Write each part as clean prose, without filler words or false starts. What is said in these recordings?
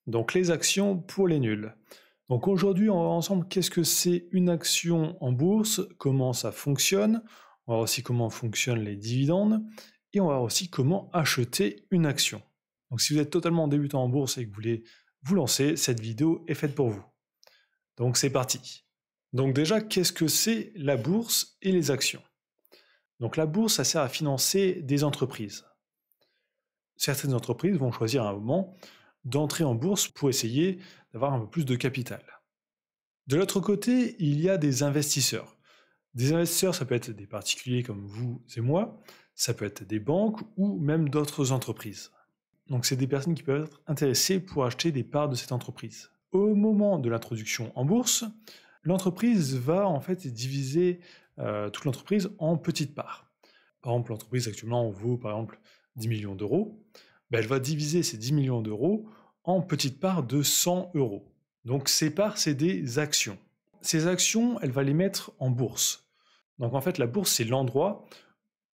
Donc les actions pour les nuls. Donc aujourd'hui, on va voir ensemble qu'est-ce que c'est une action en bourse, comment ça fonctionne, on va voir aussi comment fonctionnent les dividendes, et on va voir aussi comment acheter une action. Donc si vous êtes totalement débutant en bourse et que vous voulez vous lancer, cette vidéo est faite pour vous. Donc c'est parti. Donc déjà, qu'est-ce que c'est la bourse et les actions? Donc la bourse, ça sert à financer des entreprises. Certaines entreprises vont choisir à un moment d'entrer en bourse pour essayer d'avoir un peu plus de capital. De l'autre côté, il y a des investisseurs. Des investisseurs, ça peut être des particuliers comme vous et moi, ça peut être des banques ou même d'autres entreprises. Donc c'est des personnes qui peuvent être intéressées pour acheter des parts de cette entreprise. Au moment de l'introduction en bourse, l'entreprise va en fait diviser toute l'entreprise en petites parts. Par exemple, l'entreprise actuellement vaut par exemple 10 millions d'euros. Ben, elle va diviser ces 10 millions d'euros en petites parts de 100 euros. Donc ces parts, c'est des actions. Ces actions, elle va les mettre en bourse. Donc en fait, la bourse, c'est l'endroit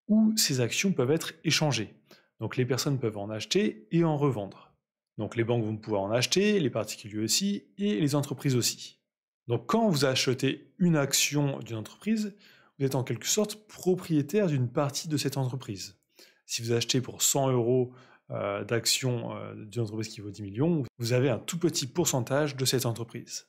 où ces actions peuvent être échangées. Donc les personnes peuvent en acheter et en revendre. Donc les banques vont pouvoir en acheter, les particuliers aussi, et les entreprises aussi. Donc quand vous achetez une action d'une entreprise, vous êtes en quelque sorte propriétaire d'une partie de cette entreprise. Si vous achetez pour 100 euros d'actions d'une entreprise qui vaut 10 millions, vous avez un tout petit pourcentage de cette entreprise.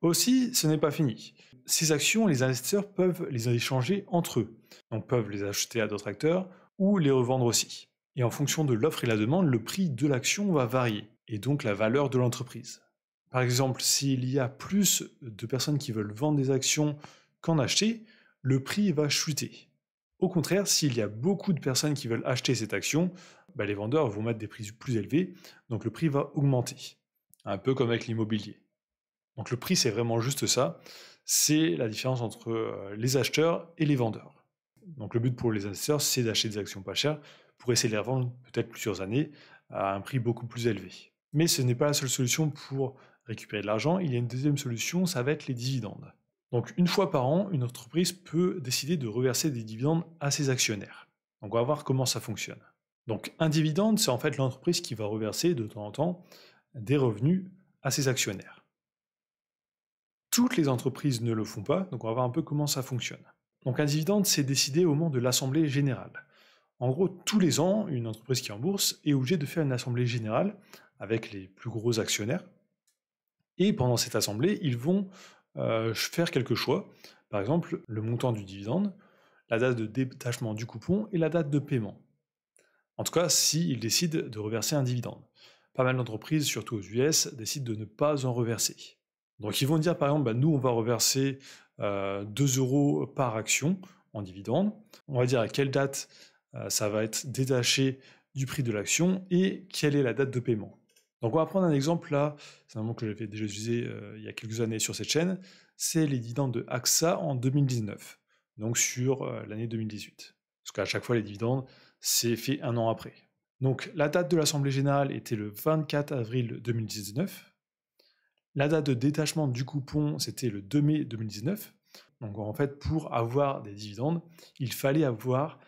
Aussi, ce n'est pas fini. Ces actions, les investisseurs peuvent les échanger entre eux. Donc peuvent les acheter à d'autres acteurs ou les revendre aussi. Et en fonction de l'offre et la demande, le prix de l'action va varier, et donc la valeur de l'entreprise. Par exemple, s'il y a plus de personnes qui veulent vendre des actions qu'en acheter, le prix va chuter. Au contraire, s'il y a beaucoup de personnes qui veulent acheter cette action, les vendeurs vont mettre des prix plus élevés, donc le prix va augmenter. Un peu comme avec l'immobilier. Donc le prix, c'est vraiment juste ça, c'est la différence entre les acheteurs et les vendeurs. Donc le but pour les investisseurs, c'est d'acheter des actions pas chères pour essayer de les revendre peut-être plusieurs années à un prix beaucoup plus élevé. Mais ce n'est pas la seule solution pour récupérer de l'argent, il y a une deuxième solution, ça va être les dividendes. Donc une fois par an, une entreprise peut décider de reverser des dividendes à ses actionnaires. Donc on va voir comment ça fonctionne. Donc un dividende, c'est en fait l'entreprise qui va reverser de temps en temps des revenus à ses actionnaires. Toutes les entreprises ne le font pas, donc on va voir un peu comment ça fonctionne. Donc un dividende, c'est décidé au moment de l'assemblée générale. En gros, tous les ans, une entreprise qui est en bourse est obligée de faire une assemblée générale avec les plus gros actionnaires. Et pendant cette assemblée, ils vont faire quelques choix. Par exemple, le montant du dividende, la date de détachement du coupon et la date de paiement. En tout cas, s'ils décident de reverser un dividende. Pas mal d'entreprises, surtout aux US, décident de ne pas en reverser. Donc ils vont dire par exemple, nous on va reverser 2 euros par action en dividende. On va dire à quelle date ça va être détaché du prix de l'action et quelle est la date de paiement. Donc on va prendre un exemple là, c'est un moment que j'avais déjà utilisé il y a quelques années sur cette chaîne, c'est les dividendes de AXA en 2019, donc sur l'année 2018. Parce qu'à chaque fois les dividendes, c'est fait un an après. Donc la date de l'Assemblée Générale était le 24 avril 2019. La date de détachement du coupon, c'était le 2 mai 2019. Donc en fait, pour avoir des dividendes, il fallait avoir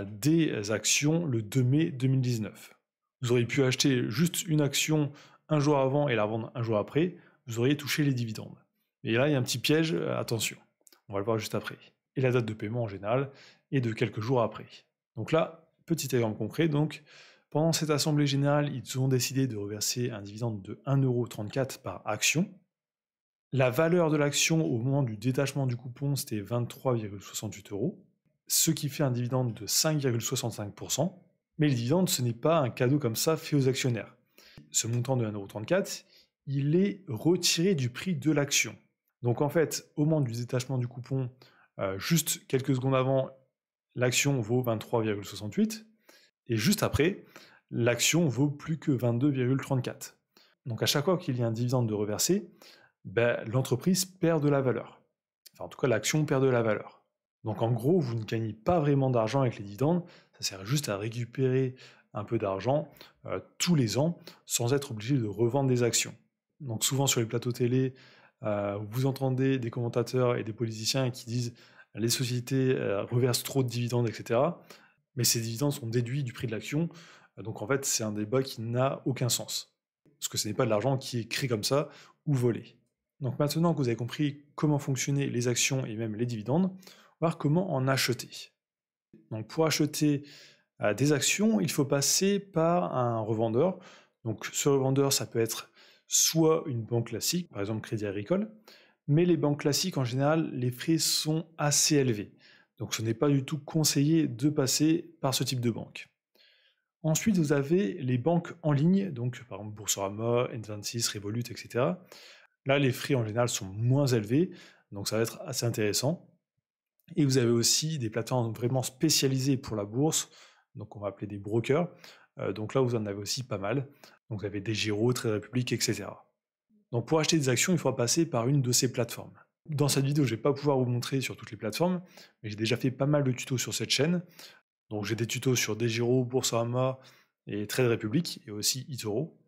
des actions le 2 mai 2019. Vous auriez pu acheter juste une action un jour avant et la vendre un jour après, vous auriez touché les dividendes. Et là, il y a un petit piège, attention, on va le voir juste après. Et la date de paiement en général est de quelques jours après. Donc là, petit exemple concret, donc pendant cette assemblée générale, ils ont décidé de reverser un dividende de 1,34 € par action. La valeur de l'action au moment du détachement du coupon, c'était 23,68 €, ce qui fait un dividende de 5,65%. Mais le dividende, ce n'est pas un cadeau comme ça fait aux actionnaires. Ce montant de 1,34 €, il est retiré du prix de l'action. Donc en fait, au moment du détachement du coupon, juste quelques secondes avant, l'action vaut 23,68 €. Et juste après, l'action vaut plus que 22,34. Donc à chaque fois qu'il y a un dividende de reversé, l'entreprise perd de la valeur. Enfin, en tout cas, l'action perd de la valeur. Donc en gros, vous ne gagnez pas vraiment d'argent avec les dividendes, ça sert juste à récupérer un peu d'argent tous les ans sans être obligé de revendre des actions. Donc souvent sur les plateaux télé, vous entendez des commentateurs et des politiciens qui disent les sociétés reversent trop de dividendes, etc. Mais ces dividendes sont déduits du prix de l'action, donc en fait c'est un débat qui n'a aucun sens. parce que ce n'est pas de l'argent qui est créé comme ça ou volé. Donc maintenant que vous avez compris comment fonctionnaient les actions et même les dividendes, on va voir comment en acheter. Donc pour acheter des actions, il faut passer par un revendeur. Donc ce revendeur, ça peut être soit une banque classique, par exemple Crédit Agricole, mais les banques classiques, en général, les frais sont assez élevés. Donc ce n'est pas du tout conseillé de passer par ce type de banque. Ensuite, vous avez les banques en ligne, donc par exemple Boursorama, N26, Revolut, etc. Là, les frais en général sont moins élevés, donc ça va être assez intéressant. Et vous avez aussi des plateformes vraiment spécialisées pour la bourse, donc on va appeler des brokers. Donc là, vous en avez aussi pas mal. Donc vous avez DEGIRO, Trade Republic, etc. Donc pour acheter des actions, il faudra passer par une de ces plateformes. Dans cette vidéo, je ne vais pas pouvoir vous montrer sur toutes les plateformes, mais j'ai déjà fait pas mal de tutos sur cette chaîne. Donc j'ai des tutos sur DEGIRO, Boursorama et Trade Republic, et aussi eToro.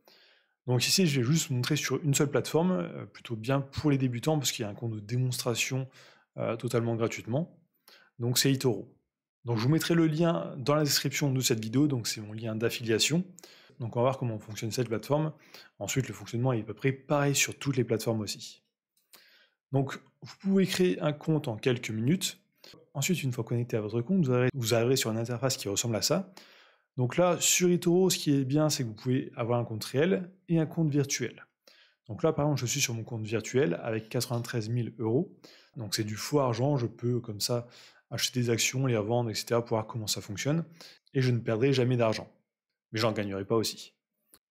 Donc ici, je vais juste vous montrer sur une seule plateforme, plutôt bien pour les débutants, parce qu'il y a un compte de démonstration totalement gratuitement. Donc c'est eToro. Donc je vous mettrai le lien dans la description de cette vidéo, donc c'est mon lien d'affiliation. Donc on va voir comment fonctionne cette plateforme. Ensuite, le fonctionnement est à peu près pareil sur toutes les plateformes aussi. Donc vous pouvez créer un compte en quelques minutes. Ensuite, une fois connecté à votre compte, vous arriverez sur une interface qui ressemble à ça. Donc là, sur eToro, ce qui est bien, c'est que vous pouvez avoir un compte réel et un compte virtuel. Donc là, par exemple, je suis sur mon compte virtuel avec 93 000 €. Donc c'est du faux argent, je peux comme ça acheter des actions, les revendre, etc. pour voir comment ça fonctionne. Et je ne perdrai jamais d'argent. Mais j'en gagnerai pas aussi.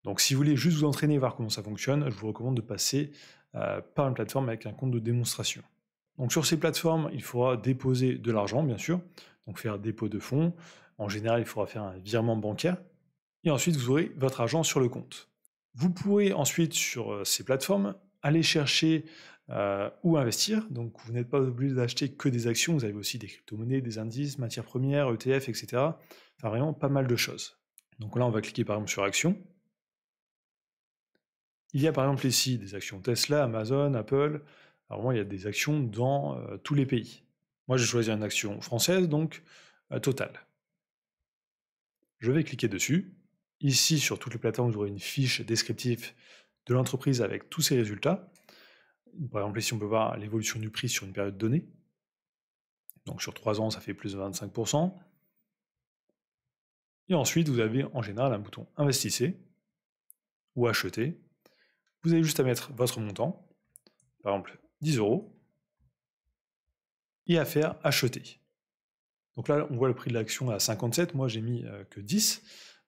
Donc si vous voulez juste vous entraîner et voir comment ça fonctionne, je vous recommande de passer par une plateforme avec un compte de démonstration. Donc sur ces plateformes, il faudra déposer de l'argent, bien sûr, donc faire dépôt de fonds. En général, il faudra faire un virement bancaire. Et ensuite, vous aurez votre argent sur le compte. Vous pourrez ensuite, sur ces plateformes, aller chercher ou investir. Donc vous n'êtes pas obligé d'acheter que des actions, vous avez aussi des crypto-monnaies, des indices, matières premières, ETF, etc. Enfin vraiment pas mal de choses. Donc là, on va cliquer par exemple sur Actions. Il y a par exemple ici des actions Tesla, Amazon, Apple. Alors moi, il y a des actions dans tous les pays. Moi, j'ai choisi une action française, donc Total. Je vais cliquer dessus. Ici, sur toutes les plateformes, vous aurez une fiche descriptive de l'entreprise avec tous ses résultats. Par exemple, ici, on peut voir l'évolution du prix sur une période donnée. Donc sur 3 ans, ça fait plus de 25%. Et ensuite, vous avez en général un bouton Investissez ou Acheter. Vous avez juste à mettre votre montant, par exemple 10 €, et à faire Acheter. Donc là, on voit le prix de l'action à 57, moi j'ai mis que 10.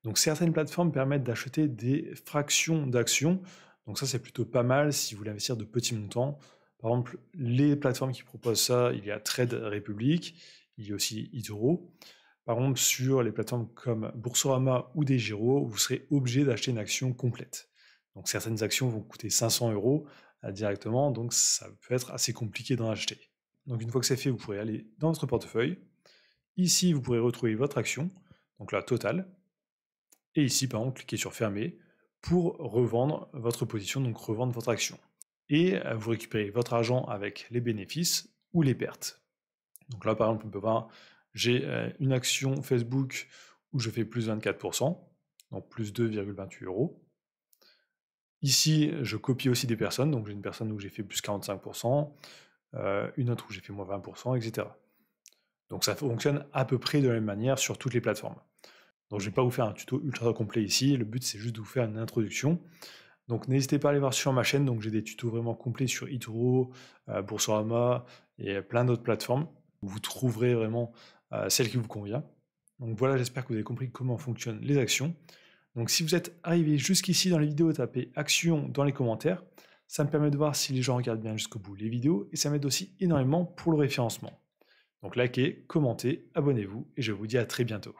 Donc certaines plateformes permettent d'acheter des fractions d'actions. Donc ça, c'est plutôt pas mal si vous voulez investir de petits montants. Par exemple, les plateformes qui proposent ça, il y a Trade Republic, il y a aussi eToro. Par contre, sur les plateformes comme Boursorama ou DEGIRO, vous serez obligé d'acheter une action complète. Donc certaines actions vont coûter 500 € directement, donc ça peut être assez compliqué d'en acheter. Donc une fois que c'est fait, vous pourrez aller dans votre portefeuille. Ici, vous pourrez retrouver votre action, donc la totale. Et ici, par exemple, cliquez sur Fermer pour revendre votre position, donc revendre votre action. Et vous récupérez votre argent avec les bénéfices ou les pertes. Donc là, par exemple, on peut voir, j'ai une action Facebook où je fais plus 24%, donc plus 2,28 €. Ici, je copie aussi des personnes, donc j'ai une personne où j'ai fait plus 45%, une autre où j'ai fait moins 20%, etc. Donc ça fonctionne à peu près de la même manière sur toutes les plateformes. Donc je ne vais pas vous faire un tuto ultra complet ici, le but c'est juste de vous faire une introduction. Donc n'hésitez pas à aller voir sur ma chaîne, donc j'ai des tutos vraiment complets sur eToro, Boursorama et plein d'autres plateformes. Vous trouverez vraiment celle qui vous convient. Donc voilà, j'espère que vous avez compris comment fonctionnent les actions. Donc si vous êtes arrivé jusqu'ici dans les vidéos, tapez action dans les commentaires. Ça me permet de voir si les gens regardent bien jusqu'au bout les vidéos et ça m'aide aussi énormément pour le référencement. Donc likez, commentez, abonnez-vous et je vous dis à très bientôt.